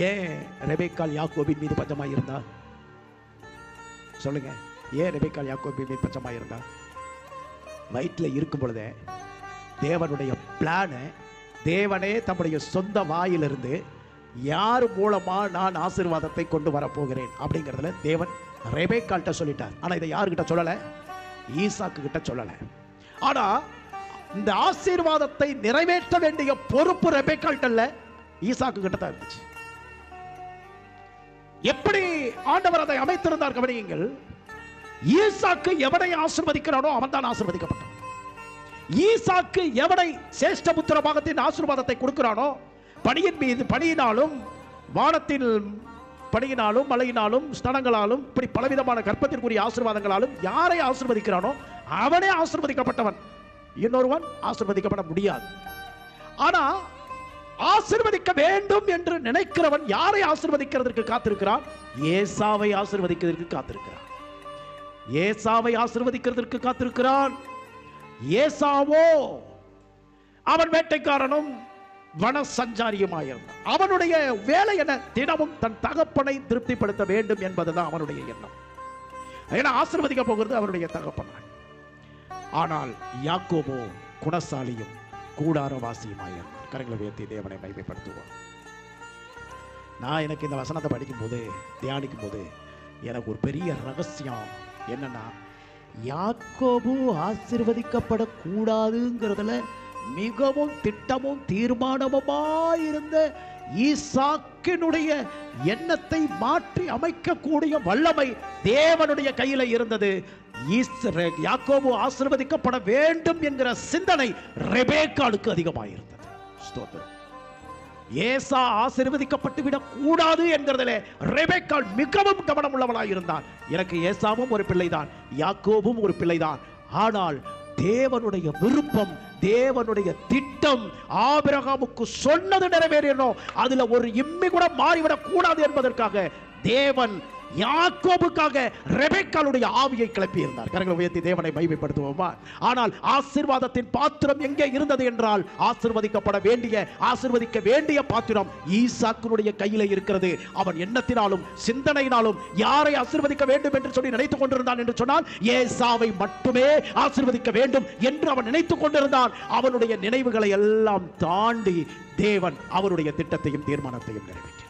ஏன் ரெபெக்காள் யாக்கோபின் மீது பச்சமாய் இருந்தா? சொல்லுங்க, ஏன் ரெபெக்காள் யாக்கோபின் மீது பச்சமாய் இருந்தா? வயிற்றில் இருக்கும் பொழுதே தேவனுடைய பிளான தேவனே தம்முடைய சொந்த வாயிலிருந்து யார் மூலமா நான் ஆசீர்வாதத்தை கொண்டு வரப்போகிறேன் அப்படிங்கிறதுல தேவன் ரெபெக்காள்கிட்ட சொல்லிட்டார். ஆனா இதை யாருக்கிட்ட சொல்லல? ஈசாக்கு கிட்ட சொல்லல. ஆனா இந்த ஆசீர்வாதத்தை நிறைவேற்ற வேண்டிய பொறுப்பு ரெபெக்காள்கிட்ட ஈசாக்கு கிட்ட தான் இருந்துச்சு. எப்படி ஆண்டவர் அதை அமைத்திருந்தார் கவனியுங்கள். ஈசாக்கு எவனை ஆசீர்வதிக்கிறானோ அவன் தான் ஆசீர்வதிக்கப்பட்டான். ஈசாக்கு எவனை சேஷ்ட புத்திர பாகத்தின் ஆசீர்வாதத்தை கொடுக்கிறானோ, பணியின் மீது பணியினாலும் வானத்தில் பணியினாலும் மழையினாலும் ஸ்தனங்களாலும் இப்படி பலவிதமான கற்பத்திற்குரிய ஆசீர்வாதங்களாலும் யாரை ஆசீர்வதிக்கிறானோ அவனே ஆசீர்வதிக்கப்பட்டவன். இன்னொருவன் ஆசீர்வதிக்கப்பட முடியாது. ஆனா ஆசீர்வதிக்க வேண்டும் என்று நினைக்கிறவன் யாரை ஆசீர்வதிக்கிறதற்கு காத்திருக்கிறான்? ஏசாவை ஆசீர்வதிக்கிறதற்கு காத்திருக்கிறான். ஏசாவை ஆசீர்வதிக்கிறதற்கு காத்திருக்கிறான். ஏசாவோ அவன் வேட்டைக்காரனும் வன சஞ்சாரியுமாயிருந்தான். அவனுடைய வேலை என்ன? தினமும் தன் தகப்பனை திருப்திப்படுத்த வேண்டும் என்பதுதான் அவனுடைய எண்ணம். ஏன்னா ஆசீர்வதிக்க போகிறது அவருடைய தகப்பனான். ஆனால் யாக்கோபோ குணசாலியும் கூடாரவாசியுமாயிருந்தான். கரங்களை உயர்த்தி தேவனை மகிமைப்படுத்துவோம். நான் எனக்கு இந்த வசனத்தை படிக்கும் போது தியானிக்கும் போது எனக்கு ஒரு பெரிய ரகசியம் என்னன்னா, யாக்கோபு ஆசீர்வதிக்கப்படக்கூடாதுங்கிறதுல மிகவும் திட்டமும் தீர்மானமுமாயிருந்த ஈசாக்கினுடைய எண்ணத்தை மாற்றி அமைக்கக்கூடிய வல்லமை தேவனுடைய கையில இருந்தது. யாக்கோபு ஆசீர்வதிக்கப்பட வேண்டும் என்கிற சிந்தனை ரெபெக்காளுக்கு அதிகமாயிருந்தது. ஸ்தோத்திரம். ஏசா ஆசீர்வதிக்கப்பட்டு விடக் கூடாது என்கிறதிலே ரெபெக்காள் மிகவும் கவனம் உள்ளவளாய் இருந்தான். எனக்கு ஏசாவும் ஒரு பிள்ளைதான், யாக்கோபும் ஒரு பிள்ளைதான். ஆனால் தேவனுடைய விருப்பம், தேவனுடைய திட்டம் ஆபிரகாமுக்கு சொன்னது நிறைவேறணும். அதுல ஒரு இம்மி கூட மாறிவிடக் கூடாது என்பதற்காக தேவன் யாக்கோபுக்காக ரெபெக்காளுடைய ஆவியை கிளப்பி இருந்தார். கரங்களை உயர்த்தி தேவனை மகிமைப்படுத்துவோமா? ஆனால் ஆசீர்வாதத்தின் பாத்திரம் எங்கே இருந்தது என்றால், ஆசீர்வதிக்க வேண்டிய பாத்திரம் ஈசாக்கினுடைய கையில இருக்கிறது. அவன் எண்ணத்தினாலும் சிந்தனையினாலும் யாரை ஆசீர்வதிக்க வேண்டும் என்று சொல்லி நினைத்துக் கொண்டிருந்தான் என்று சொன்னால், ஏசாவை மட்டுமே ஆசீர்வதிக்க வேண்டும் என்று அவன் நினைத்துக் கொண்டிருந்தான். அவனுடைய நினைவுகளை எல்லாம் தாண்டி தேவன் அவருடைய திட்டத்தையும் தீர்மானத்தையும் நிறைவேற்றினார்.